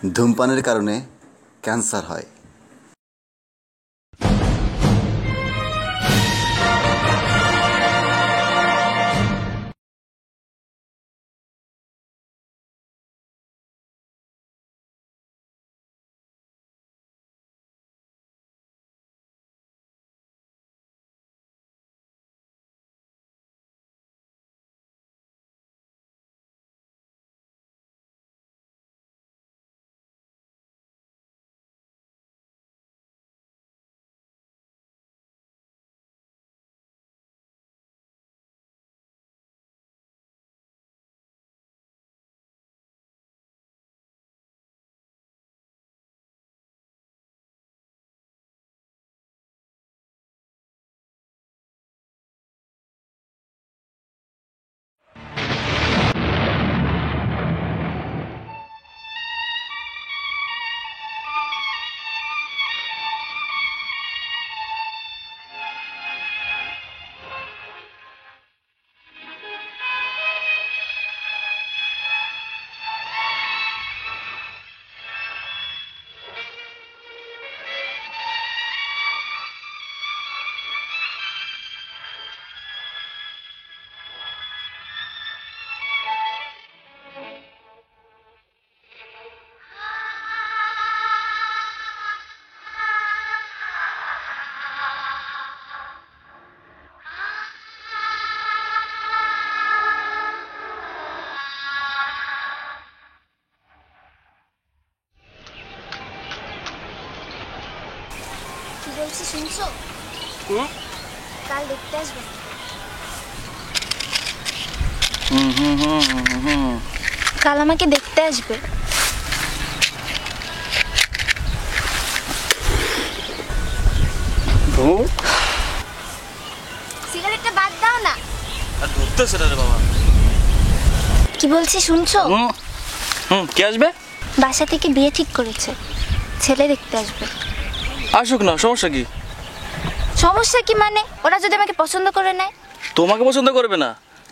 ধূমপানের কারণে ক্যান্সার হয়। বলছি শুনছো? কাল দেখতে আসবে? কাল আমাকে দেখতে আসবে। সিগারেটটা বাদ দাও না। আর ধরতেছে না রে বাবা। কি বলছি শুনছো? কে আসবে? বাসা থেকে বিয়ে ঠিক করেছে, ছেলে দেখতে আসবে। আসুক না, সমস্যা কি? সমস্যা কি মানে? ওরা যদি আমাকে পছন্দ করে নেয়? তোমাকে পছন্দ করবে না,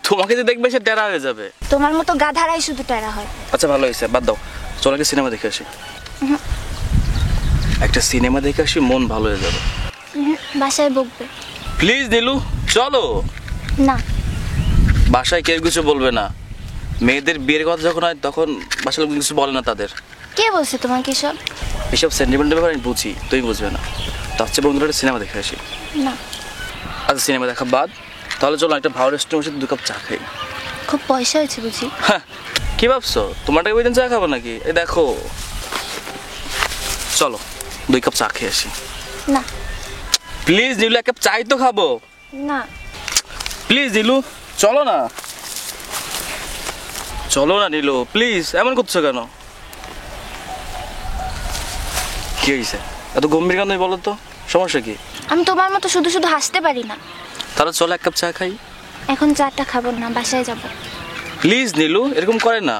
তোমাকে যে দেখবে সে টেরা হয়ে যাবে। তোমার মতো গাধারাই শুধু টেরা হয়। আচ্ছা ভালো হয়েছে, বাদ দাও, চলো একটা সিনেমা দেখে আসি। একটা সিনেমা দেখে আসি, মন ভালো হয়ে যাবে। বাসায় বকবে। প্লিজ নীলু, চলো না। বাসায় কেউ কিছু বলবে না। মেয়েদের বিয়ের কথা যখন হয় তখন বাসায় লোক কিছু বলে না তাদের। কে বলছে তোমাকে সব? এসব সেন্টিমেন্টের ব্যাপারে আমি বুঝি, তুমি বুঝবে না। তার চেয়ে বন্ধুরা একটা সিনেমা দেখে আসি। না। আচ্ছা সিনেমা দেখা বাদ, তাহলে চলো একটা ভালো রেস্টুরেন্টের সাথে 2 কাপ চা খাই। খুব পয়সা হয়েছে বুঝি? হ্যাঁ, কি ভাবছো তোমার টাকা ওই দিন চা খাবো নাকি? এই দেখো, চলো 2 কাপ চা খেয়ে আসি। না। প্লিজ নীলু, 1 কাপ চাই তো খাবো। না। প্লিজ নীলু, চলো না। চলো না নীলু, প্লিজ, এমন করছো কেন? কি হয়েছে এত গম্ভীর কেন বলো তো, সমস্যা কি? আমি তোমার মতো শুধু শুধু হাসতে পারি না। তাহলে চলো 1 কাপ চা খাই। এখন চাটা খাবো না, বাসায় যাব। প্লিজ নীলু, এরকম করে না।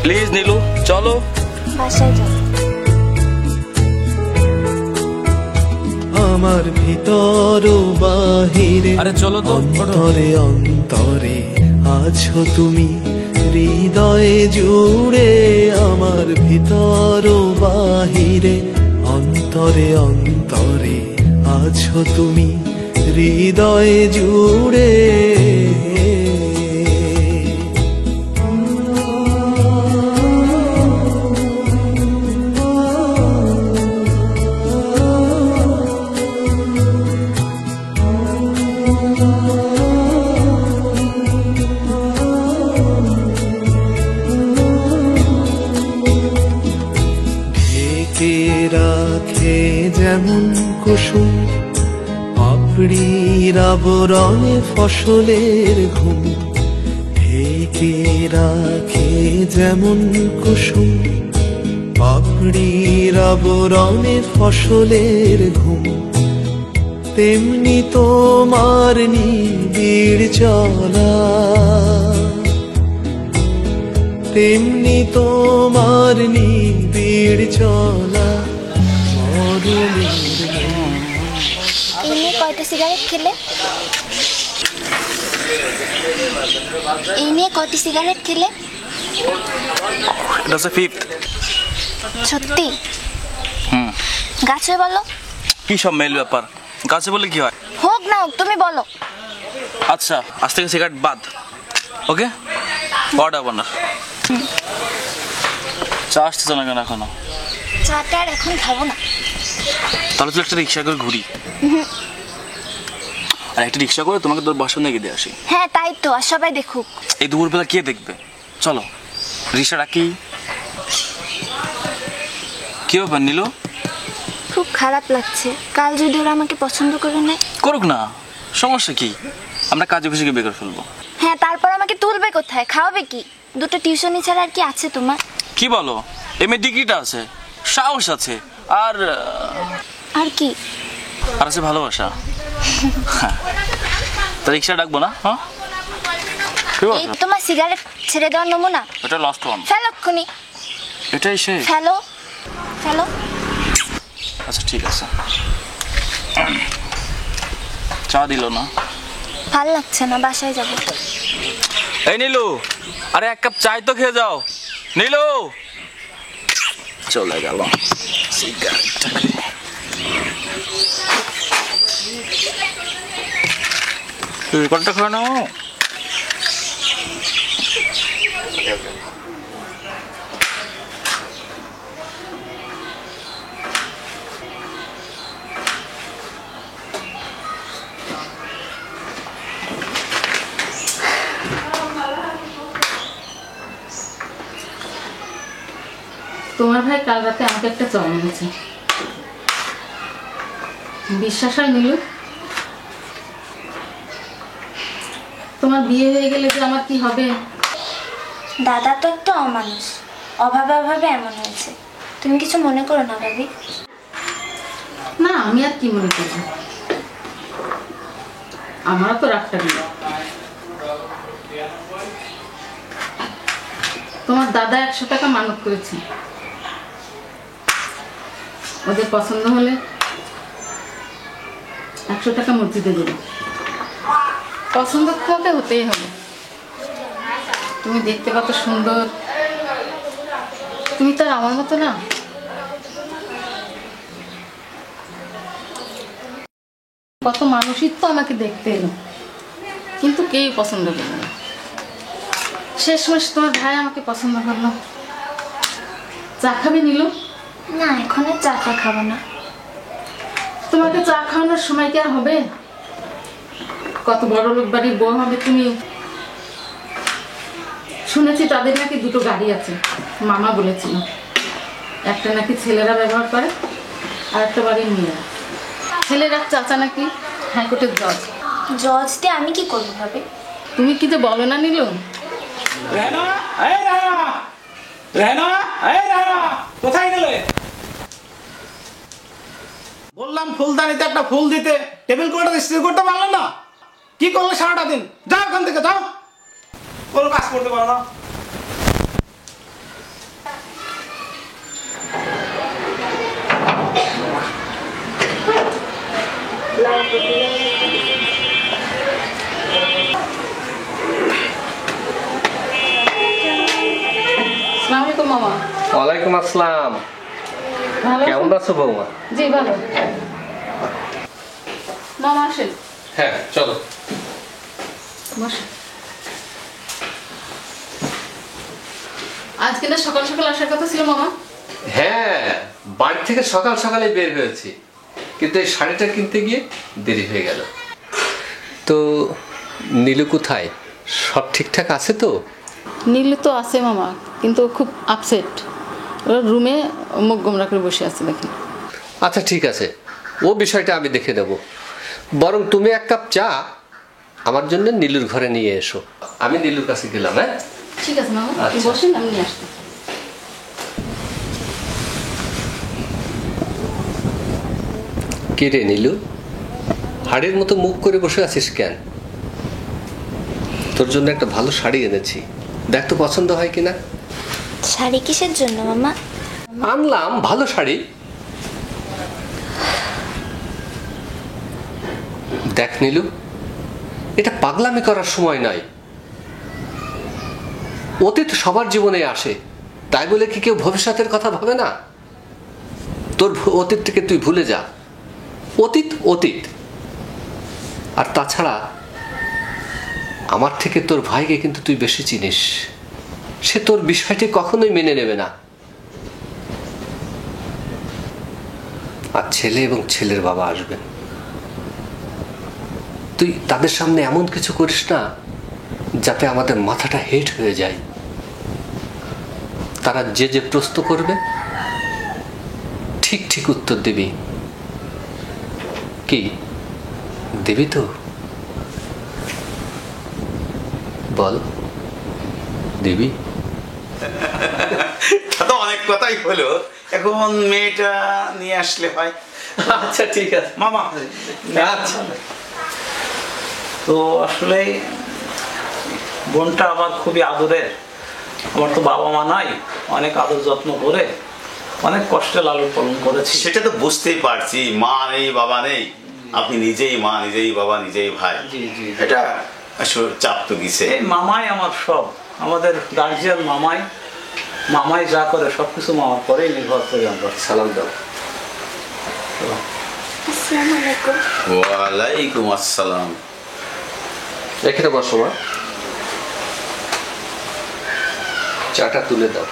প্লিজ নীলু, চলো। বাসায় যাব। আমার ভিতর ও বাহিরে, আরে চলো তো, অন্তরে অন্তরে আছো তুমি, হৃদয়ে জুড়ে। আমার ভিতর ও বাহিরে, অন্তরে অন্তরে আছো তুমি, হৃদয়ে জুড়ে। রাখে যেমন কুসুম পাপড়ির আবরণে ফসলের ঘুম, ঢেকে রাখে যেমন কুসুম পাপড়ির আবরণে ফসলের ঘুম, তেমনি তোমার নিবিড় চলা, তেমনি তোমার নিবিড় চলা। এই নিয়ে কয়টা সিগারেট খেলে? এই নিয়ে কয়টি সিগারেট খেলে? এটা হচ্ছে 5th। সত্যি? গাছে বলো। কি সব মেল ব্যাপার, গাছে বলে কি হয়? হোক না হোক, তুমি বলো। আচ্ছা, আজ থেকে সিগারেট বাদ। ওকে, অর্ডার আপনার। চা আসতেছে না কেন এখনো? চাটা আর এখন খাবো না। তাহলে তো একটা রিক্সা করে ঘুরি, আর একটা রিক্সা করে তোমাকে তোর বাসন নিয়ে দিয়ে আসি। হ্যাঁ তাই তো, আর সবাই দেখুক। এই দুপুরবেলা কে দেখবে? চলো রিক্সা ডাকি। কি ব্যাপার নীলু? খুব খারাপ লাগছে। কাল যদি ওরা আমাকে পছন্দ করে নেয়? করুক না, সমস্যা কি? আমরা কাজে খুশিকে বের করে ফেলবো। হ্যাঁ, তারপর আমাকে তুলবে কোথায়, খাওয়াবে কি? দুটো টিউশনি ছাড়া আর কি আছে তোমার? কি বলো? এমএ ডিগ্রিটা আছে, সাহস আছে, আর আর কি? আর আছে ভালোবাসা। তা রিক্সা ডাকবো না? হ্যাঁ, এই তোমার সিগারেট ছেড়ে দেওয়ার নমুনা। এটা লাস্ট ওয়ান। ফেলক্ষুনি। এটাই সে? ফেলো ফেলো। আচ্ছা ঠিক আছে। চা দিল না? ভাল লাগছে না, বাসায় যাবো। এই নীলু, আরে এক কাপ চাই তো খেয়ে যাও। নীলু, চলে গেল সিগারেটটা। কতটা খাওয়া নাও? তোমার ভাই কাল রাতে আমাকে একটা চল এনেছে, বিশ্বাস হয় নীলু? তোমার বিয়ে হয়ে গেলে যে আমার কি হবে? দাদা তো একটা অমানুষ, অভাবে অভাবে এমন হয়েছে। তুমি কিছু মনে করো না ভাবি। না, আমি আর কি মনে করব, আমারও তো রাগটা দিল। তোমার দাদা 100 টাকা মানত করেছে, ওদের পছন্দ হলে 100 টাকা মসজিদে দেবে। পছন্দ তো হতেই হবে। তুমি দেখতে কত সুন্দর, তুমি তো আর আমার মতো না। কত মানুষই তো আমাকে দেখতে এলো, কিন্তু কেউ পছন্দ করলো না। শেষমেশ তোমার ভাই আমাকে পছন্দ করলো। চা খাবে নীলু? না, এখন আর চাটা খাবো না। তোমাকে চা খাওয়ানোর সময় কি আর হবে? কত বড় লোক বাড়ির বউ হবে তুমি। শুনেছি তাদের নাকি 2টো গাড়ি আছে, মামা বলেছিল। একটা নাকি ছেলেরা ব্যবহার করে, আর একটা বাড়ির মেয়েরা। ছেলেরা চাচা নাকি হাইকোর্টের জজ। জজ দিয়ে আমি কি করবো ভাবি? তুমি কি যে বলো না নীলু। রেহানা, এই রেহানা, রেহানা, এই রেহানা, কোথায় গেলে? বললাম ফুলদানিতে একটা ফুল দিতে, টেবিল কোয়ার্টার স্থির করতে পারলে না? কি করলে সারাটা দিন? যাও এখান থেকে, যাও। কোনো কাজ করতে পারো না। আসসালামু আলাইকুম মামা। ওয়ালাইকুম আসসালাম। ভালো কেমন আছেন? আছো বৌমা? জি ভালো। মামা আসেন, হ্যাঁ চলো। বসেন। আজকে না সকাল সকাল আসার কথা ছিল মামা। হ্যাঁ, বাড়ি থেকে সকাল সকালে বের হয়েছি, কিন্তু এই শাড়িটা কিনতে গিয়ে দেরি হয়ে গেল। তো নীলু কোথায়? সব ঠিকঠাক আছে তো? নীলু তো আছে মামা, কিন্তু খুব আপসেট। ওর রুমে মুখ গোমরা করে বসে আছে দেখেন। আচ্ছা ঠিক আছে, ও বিষয়টা আমি দেখে নেব। বরং তুমি এক কাপ চা আমার জন্য নীলুর ঘরে নিয়ে এসো। আমি নীলুর কাছে গেলাম। হ্যাঁ ঠিক আছে মামা, আপনি আচ্ছা। বসেন, আমি নিয়ে আসতে। কে রে নীলু, হাড়ের মতো মুখ করে বসে আছিস কেন? তোর জন্য একটা ভালো শাড়ি এনেছি, দেখ তো পছন্দ হয় কিনা। শাড়ি কিসের জন্য মামা? আনলাম ভালো শাড়ি, দেখ নীলু, এটা পাগলামি করার সময় নয়। অতীত সবার জীবনে আসে, তাই বলে কি কেউ ভবিষ্যতের কথা ভাবে না? তোর অতীতটাকে তুই ভুলে যা। অতীত অতীত। আর তাছাড়া আমার থেকে তোর ভাইকে কিন্তু তুই বেশি চিনিস। সে তোর বিষয়টি কখনোই মেনে নেবে না। আর ছেলে এবং ছেলের বাবা আসবেন, তুই তাদের সামনে এমন কিছু করিস না যাতে আমাদের মাথাটা হেট হয়ে যায়। তারা যে যে প্রশ্ন করবে ঠিক ঠিক উত্তর দিবি। কি দিবি তো? বল, দিবি? তা তো অনেক কথাই হলো, এখন মেয়েটা নিয়ে আসলে হয়। আচ্ছা ঠিক আছে মামা। আচ্ছা। তো আসলে বোনটা আমার খুবই আদরের। আমার তো বাবা মা নাই, অনেক আদর যত্ন করে অনেক কষ্টে লালন পালন করেছি। সেটা তো বুঝতেই পারছি, মা নেই বাবা নেই, আপনি নিজেই মা, নিজেই বাবা, নিজেই ভাই। জি জি। এটা আসলে চাপ তো গেছে। এই মামাই আমার সব, আমাদের গার্জিয়ান মামাই। মামাই যা করে সবকিছু মামার পরেই নির্ভর করি আমরা। সালাম দাও। আসসালামু আলাইকুম। ওয়ালাইকুম আসসালাম। এখানে বসো মা, চাটা তুলে দাও।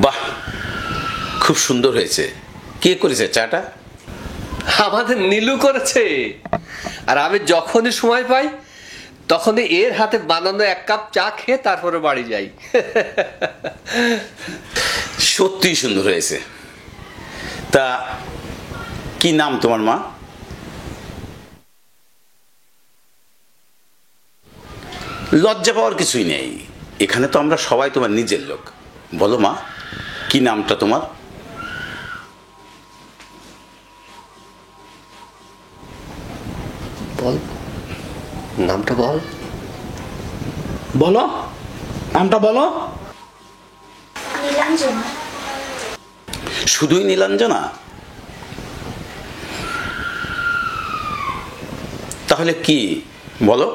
বাহ, খুব সুন্দর হয়েছে। কে করেছে চাটা? আমাদের নীলু করেছে। আর আমি যখনই সময় পাই তখনই এর হাতে বানানো এক কাপ চা খেয়ে তারপরে বাড়ি যাই। সত্যি সুন্দর হয়েছে। তা কি নাম তোমার মা? লজ্জা পাওয়ার কিছুই নেই, এখানে তো আমরা সবাই তোমার নিজের লোক। বলো মা, কি নামটা তোমার? বল, নামটা বল। বলো, নামটা বলো। নীলাঞ্জনা। শুধুই নীলাঞ্জনা? তাহলে কি বলো?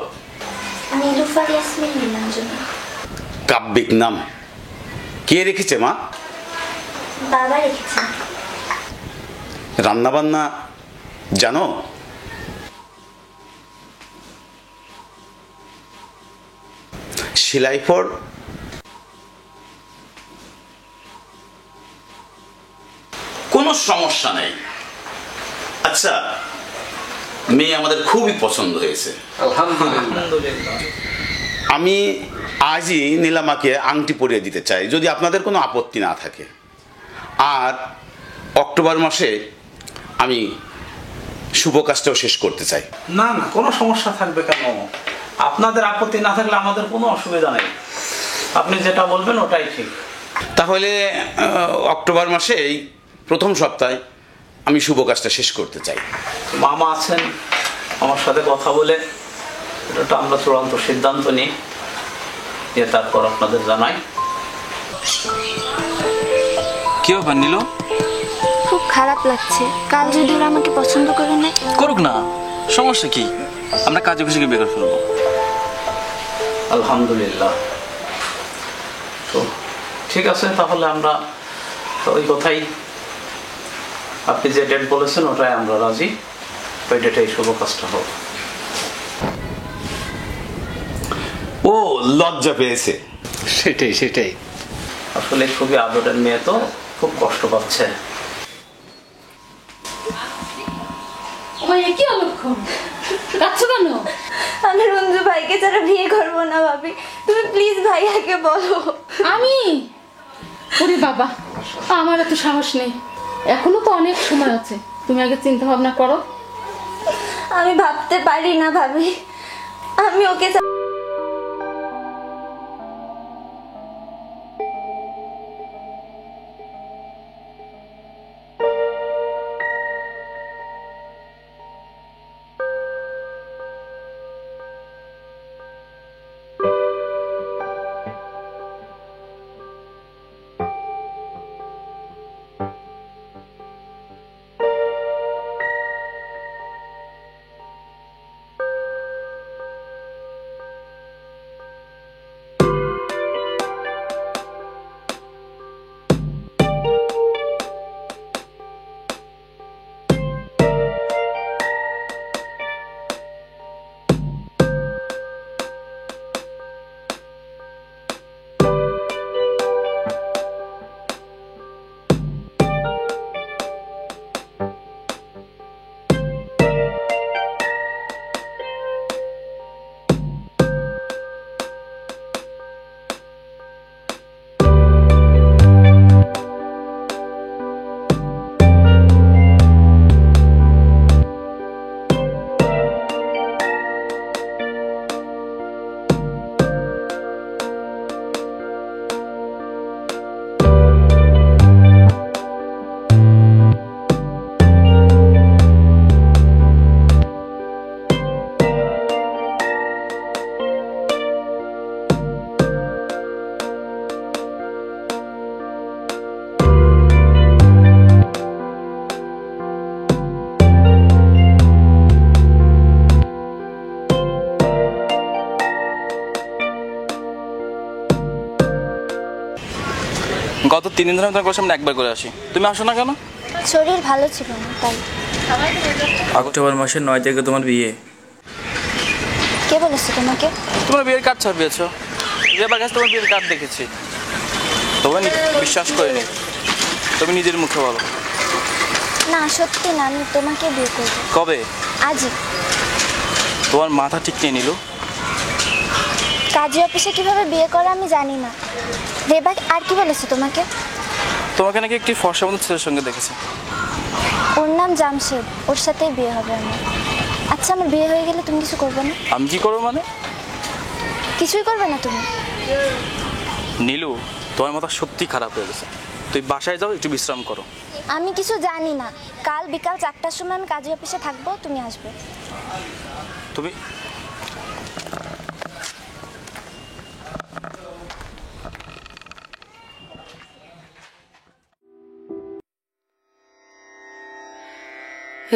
নীলুফার ইয়াসমিন নীলাঞ্জনা। কাব্যিক নাম। কে রেখেছে মা? বাবা রেখেছেন। রান্না বান্না জানো? সেলাই পর? কোনো সমস্যা নেই। আচ্ছা, মেয়ে আমাদের খুবই পছন্দ হয়েছে। আলহামদুলিল্লাহ। আমি আজই নীলামাকে আংটি পরিয়ে দিতে চাই, যদি আপনাদের কোনো আপত্তি না থাকে। আর অক্টোবর মাসে আমি শুভ কাজটাও শেষ করতে চাই। না না, কোনো সমস্যা থাকবে কেন? আপনাদের আপত্তি না থাকলে আমাদের কোনো অসুবিধা নেই। আপনি যেটা বলবেন ওটাই ঠিক। তাহলে অক্টোবর মাসে এই প্রথম সপ্তাহে আমি শুভ কাজটা শেষ করতে চাই। মামা আছেন, আমার সাথে কথা বলে এটা আমরা চূড়ান্ত সিদ্ধান্ত নিই, দিয়ে তারপর আপনাদের জানাই। কি ব্যাপার নিল? খুব খারাপ লাগছে। কাল যদি ওরা আমাকে পছন্দ করে নেয়? করুক না, সমস্যা কি? আমরা কাজে খুশিকে বের করে ফেলবো। আলহামদুলিল্লাহ। তো ঠিক আছে, তাহলে আমরা ওই কথাই, আপনি যে ডেট বলেছেন ওটাই আমরা রাজি। ওই ডেটেই শুভ কাজটা হোক। ও লজ্জা পেয়েছে। সেটাই সেটাই। আসলে খুবই আদরের মেয়ে, তো খুব কষ্ট পাচ্ছে। কি অলক্ষণ কাচ্ছ কেন? আমি রঞ্জু ভাইকে ছাড়া বিয়ে করবো না ভাবি। তুমি প্লিজ ভাইয়াকে বলো। আমি? ওরে বাবা, আমার এত সাহস নেই। এখনো তো অনেক সময় আছে, তুমি আগে চিন্তা ভাবনা করো। আমি ভাবতে পারি না ভাবি, আমি ওকে গত 3 দিন ধরে আমি তোমার সামনে একবার করে আসি, তুমি আসো না কেন? শরীর ভালো ছিল না তাই। অক্টোবর মাসের 9 তারিখে তোমার বিয়ে। কে বলেছে তোমাকে? তোমার বিয়ের কার্ড ছাপিয়েছো, রেবার কাছে তোমার বিয়ের কার্ড দেখেছি, তোমার বিশ্বাস করিনি, তুমি নিজের মুখে বলো। না সত্যি না, আমি তোমাকে বিয়ে করব। কবে? আজই। তোমার মাথা ঠিক নিয়ে নিল। কাজী অফিসে কিভাবে বিয়ে করে আমি জানি না। রেবা আর কি বলেছে তোমাকে? তোমাকে নাকি একটি ফর্সা মতো ছেলের সঙ্গে দেখেছে। ওর নাম জামশেদ, ওর সাথেই বিয়ে হবে আমার। আচ্ছা আমার বিয়ে হয়ে গেলে তুমি কিছু করবে না? আমি কি করবো মানে? কিছুই করবে না তুমি? নীলু, তোমার মাথা সত্যি খারাপ হয়ে গেছে, তুই বাসায় যাও, একটু বিশ্রাম করো। আমি কিছু জানি না। কাল বিকাল 4টার সময় আমি কাজী অফিসে থাকবো, তুমি আসবে। তুমি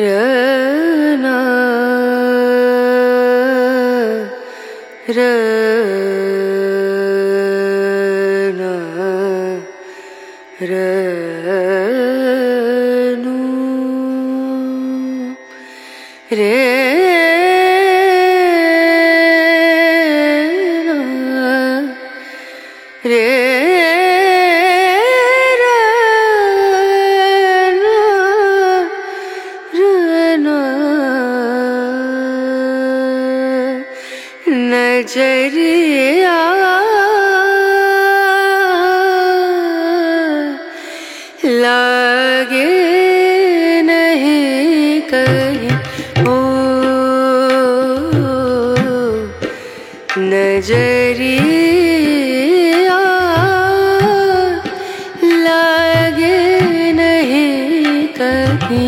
रना रना रनु रे रे नजरिया लागे नहीं कहीं ओ नजरिया लागे नहीं कहीं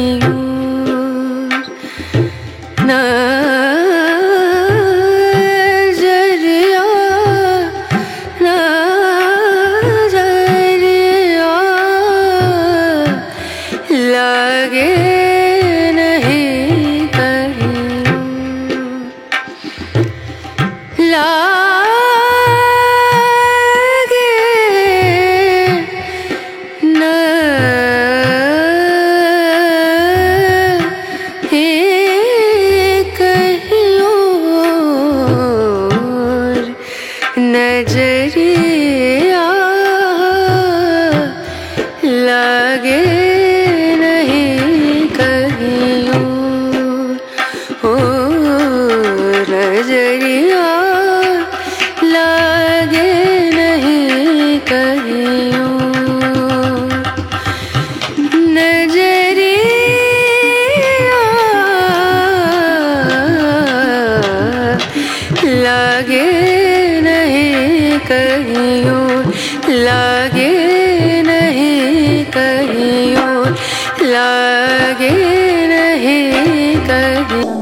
नजरिया लागे नहीं कहीं ओ नजरिया लागे नहीं कहीं नजरिया लागे कहियो लागे नहीं कहियो लागे नहीं कहियो।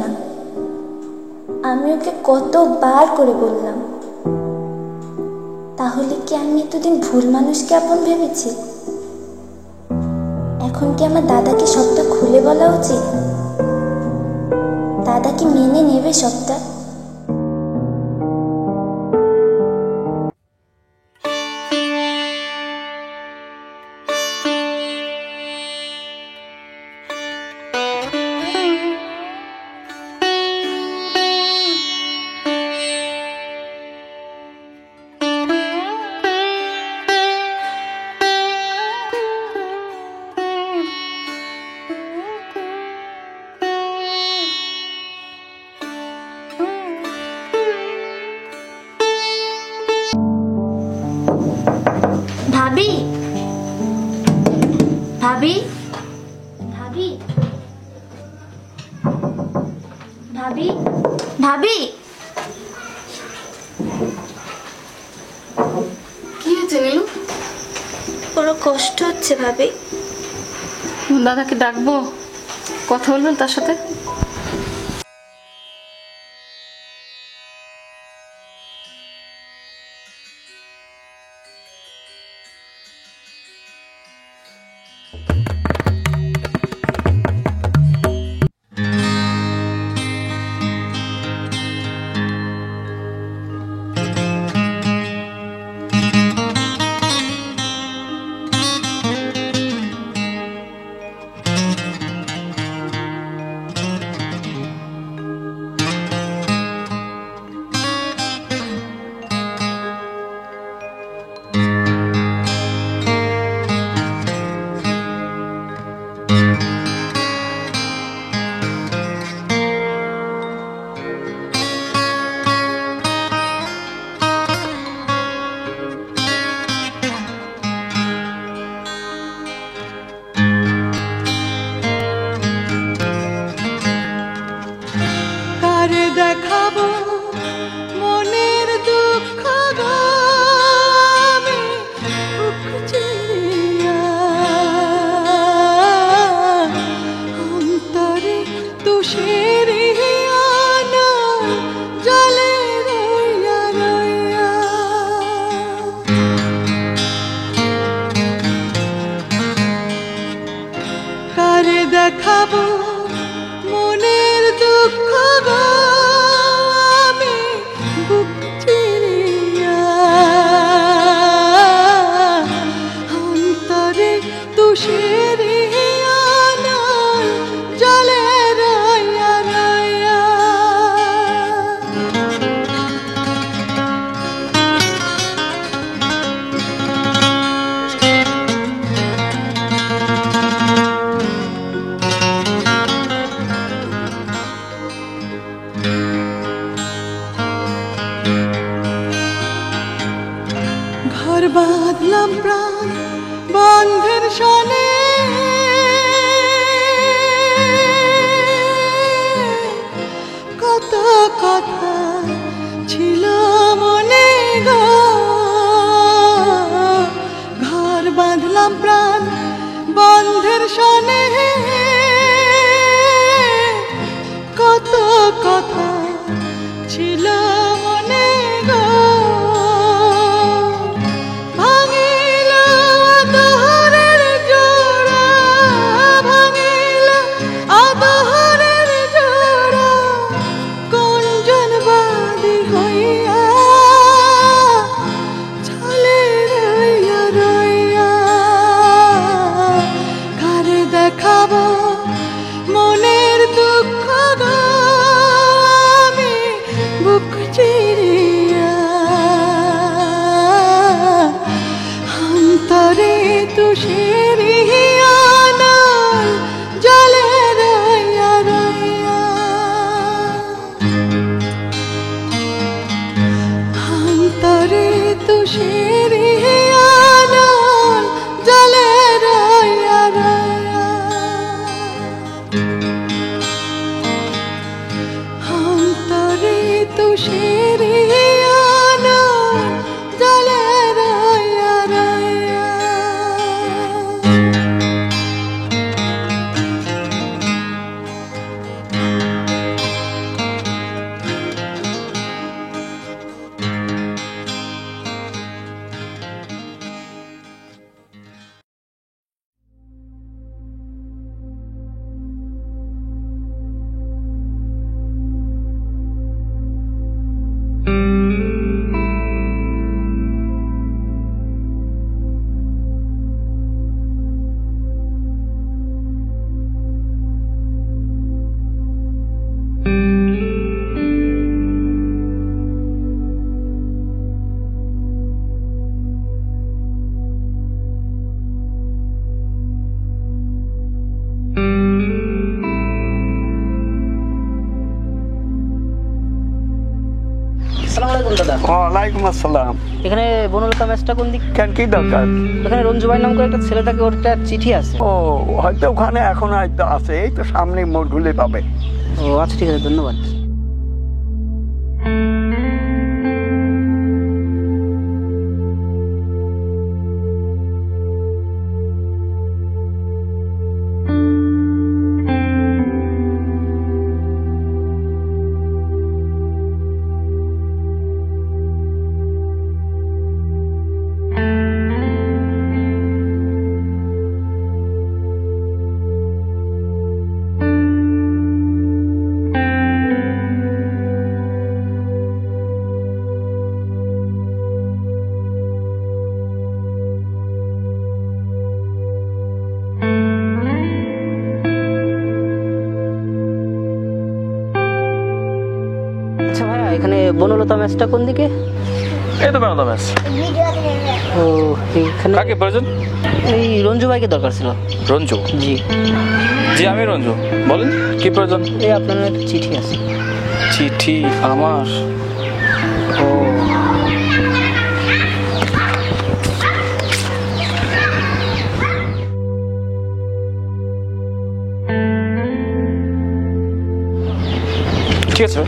আমি ওকে কতবার করে বললাম, তাহলে কি আমি এতদিন ভুল মানুষকে আপন ভেবেছি? এখন কি আমার দাদাকে সবটা খুলে বলা উচিত? দাদা কি মেনে নেবে সবটা? ভাবি ভাবি ভাবি ভাবি ভাবি কি হয়েছে নীলু? বড় কষ্ট হচ্ছে ভাবি। দাদাকে ডাকবো, কথা বলবেন তার সাথে? দেখাবো মনের দুঃখ গো আমি বুক চিরিয়া অন্তরে তুষের আনার জলে রইয়া রইয়া ঘর বাঁধলাম প্রাণ বন্ধের সনে কত কথা ছিল মনে গো ঘর বাঁধলাম প্রাণ বন্ধের সনে কত কথা ছিল মনে গো ভাঙিল আদরের জোড়া ভাঙিল আদরের জোড়া কোনজন বাদী হইয়া চলে রইয়া রইয়া কারে দেখাবো মনের দুঃখ গো আমি বুক চিরিয়া অন্তরে তুষের আনার জলে রইয়া রইয়া অন্তরে তুষের আনার জলে রইয়া রইয়া অন্তরে তুষের আনার জলে রইয়া রইয়া ওয়ালাইকুম আসসালাম। এখানে বনলতা ম্যাচটা কোন দিক? কেন কি দরকার? এখানে রঞ্জু ভাই নাম করে একটা ছেলে থাকে, ওর একটা চিঠি আছে। ও হয়তো ওখানে এখন হয়তো আছে, এই তো সামনে মোড় ঘুরলে পাবে। ও আচ্ছা, ঠিক আছে, ধন্যবাদ। আচ্ছা ভাইয়া, এখানে বনলতা ম্যাচটা কোন দিকে? এই তো বনলতা ম্যাচ। ও এখানে কাকে প্রয়োজন? এই রঞ্জু ভাইকে দরকার ছিল। রঞ্জু? জি জি, আমি রঞ্জু। বলেন কি প্রয়োজন? এই আপনার একটা চিঠি আছে। চিঠি আমার? ও ঠিক আছে।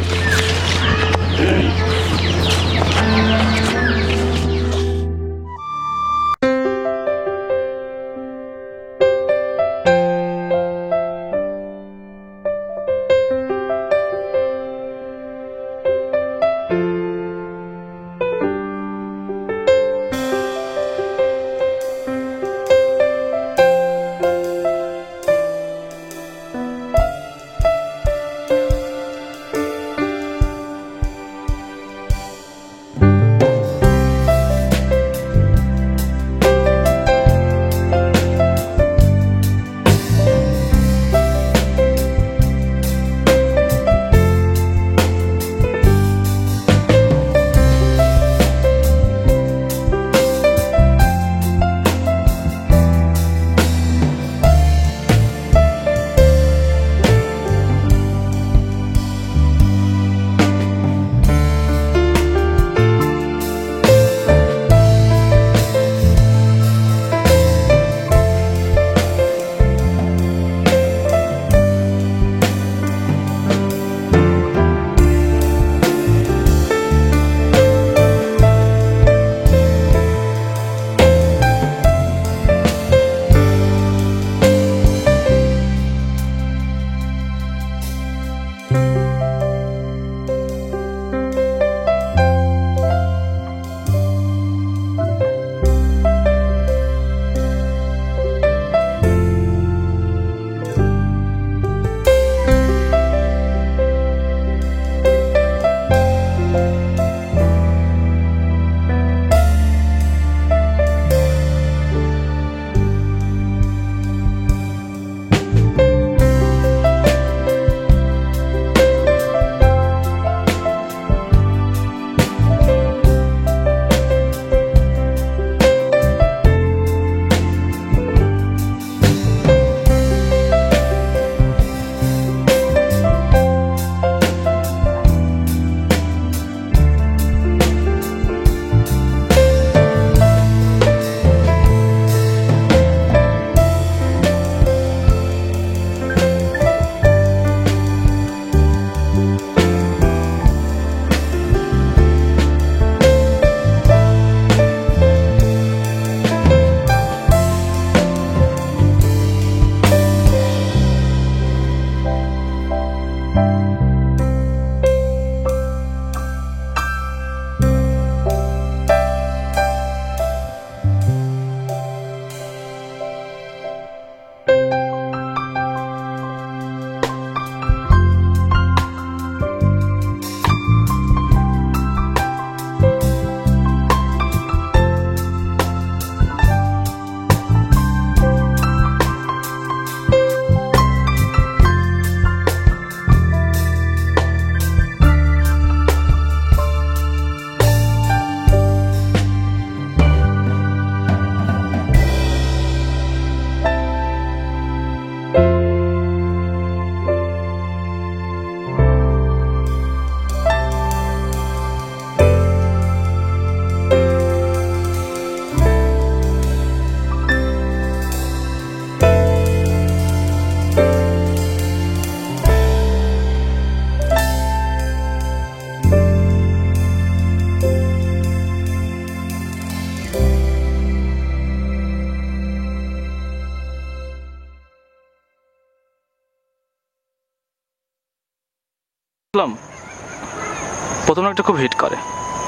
প্রথম একটা খুব হিট করে,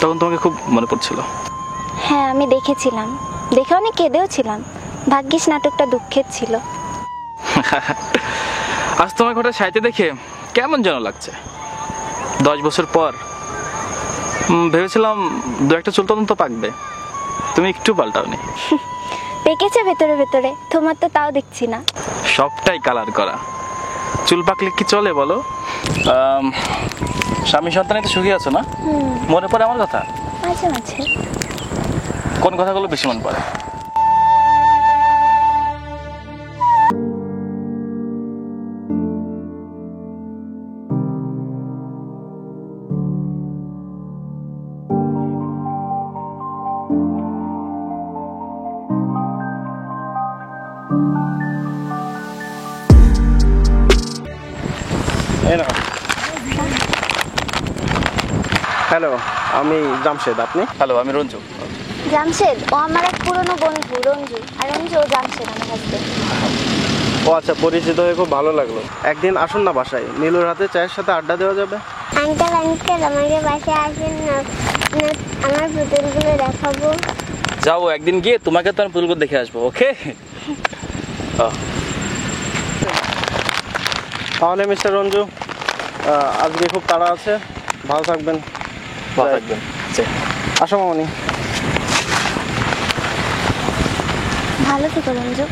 তখন তোমাকে খুব মনে পড়ছিল। হ্যাঁ আমি দেখেছিলাম, দেখে অনেক কেঁদেও ছিলাম। ভাগ্যিস নাটকটা দুঃখের ছিল। আজ তোমার ঘটা সাইতে দেখে কেমন যেন লাগছে। 10 বছর পর ভেবেছিলাম দু একটা চুল তখন তো পাকবে, তুমি একটু পাল্টাওনি। পেকেছে ভেতরে ভেতরে, তোমার তো তাও দেখছি না। সবটাই কালার করা, চুল পাকলে কি চলে বলো? স্বামী সন্তানে তো সুখী আছো না? মনে পড়ে আমার কথা? মাঝে মাঝে। কোন কথাগুলো বেশি মনে পড়ে? হ্যালো, আমি জামশেদ, আপনি? হ্যালো, আমি রঞ্জু। জামশেদ ও আমার এক পুরনো বন্ধু রঞ্জু, আর রঞ্জু ও জামশেদ আমার হাসবেন্ড। ও আচ্ছা, পরিচিত হয়ে খুব ভালো লাগলো। একদিন আসুন না বাসায়, নীলুর হাতে চায়ের সাথে আড্ডা দেওয়া যাবে। আঙ্কেল আঙ্কেল আমাকে বাসায় আসেন না, আমার পুতুলগুলো দেখাবো। যাও, একদিন গিয়ে তোমাকে তো আমি পুতুলগুলো দেখে আসবো, ওকে? তাহলে মিস্টার রঞ্জু, আজকে খুব তাড়া আছে, ভালো থাকবেন। ভালো থাকবেন। আসো মামনি। ভালো থেকো রঞ্জু।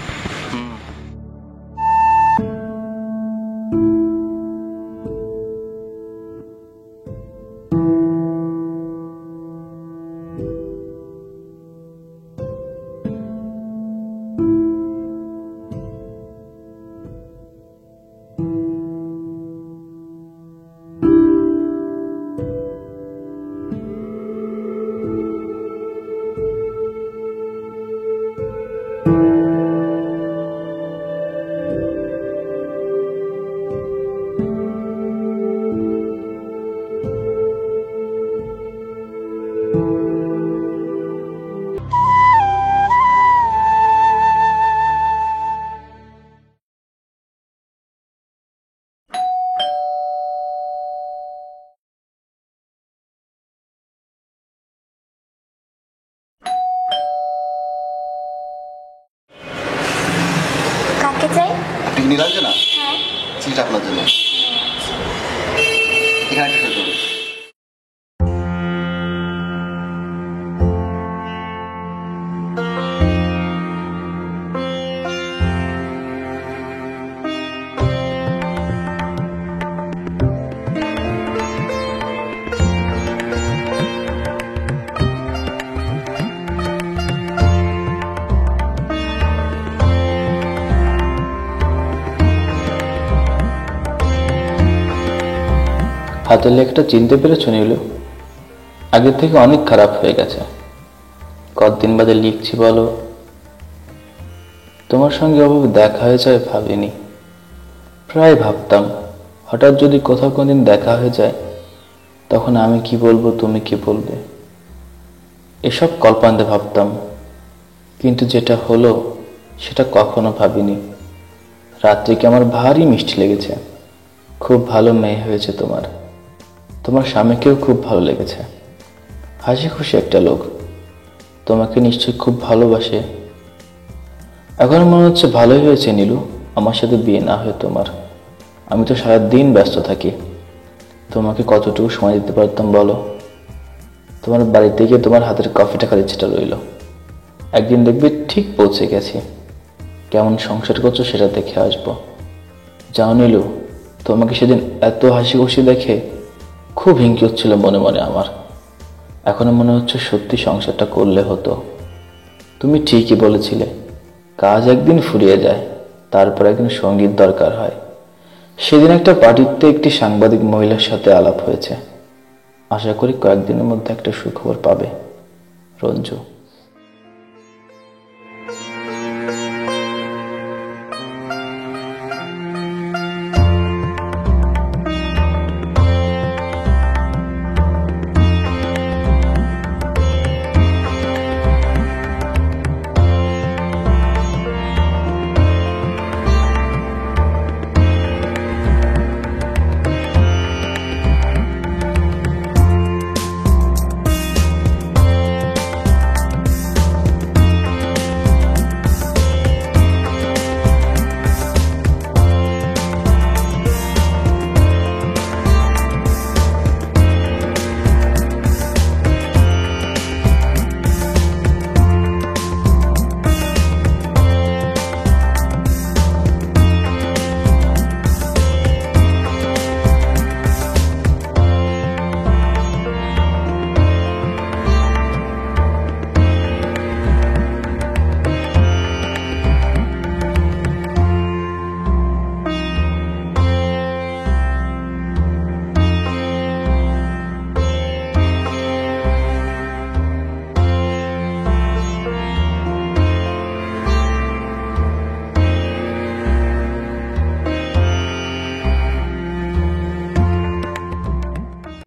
কাকে চাই? নীলাঞ্জনা, চিঠিটা আপনার জন্য। এখানে একটা সই করুন। হাতের লেখাটা চিনতে পেরেছো নীলু? আগের থেকে অনেক খারাপ হয়ে গেছে। কতদিন বাদে লিখছি বলো? তোমার সঙ্গে ওভাবে দেখা হয়ে যায় ভাবিনি। প্রায় ভাবতাম হঠাৎ যদি কোথাও কোনদিন দেখা হয়ে যায়, তখন আমি কি বলবো, তুমি কি বলবে, এসব কল্পনাতে ভাবতাম। কিন্তু যেটা হলো সেটা কখনো ভাবিনি। রাত্রিকে আমার ভারী মিষ্টি লেগেছে। খুব ভালো মেয়ে হয়েছে তোমার। তোমার স্বামীকেও খুব ভালো লেগেছে। হাসি খুশি একটা লোক, তোমাকে নিশ্চয়ই খুব ভালোবাসে। এখন মনে হচ্ছে ভালোই হয়েছে নীলু আমার সাথে বিয়ে না হয়ে তোমার। আমি তো সারাদিন ব্যস্ত থাকি, তোমাকে কতটুকু সময় দিতে পারতাম বলো? তোমার বাড়িতে গিয়ে তোমার হাতের কফিটা খালি ইচ্ছেটা রইল। একদিন দেখবি ঠিক পৌঁছে গেছি। কেমন সংসার করছো সেটা দেখে আসবো। যাও নীলু, তোমাকে সেদিন এত হাসি খুশি দেখে খুব হিংকি হচ্ছিল মনে মনে আমার। এখনো মনে হচ্ছে সত্যি সংসারটা করলে হতো। তুমি ঠিকই বলেছিলে, কাজ একদিন ফুরিয়ে যায়, তারপর একদিন সঙ্গীত দরকার হয়। সেদিন একটা পার্টিতে একটি সাংবাদিক মহিলার সাথে আলাপ হয়েছে। আশা করি কয়েকদিনের মধ্যে একটা সুখবর পাবে রঞ্জু।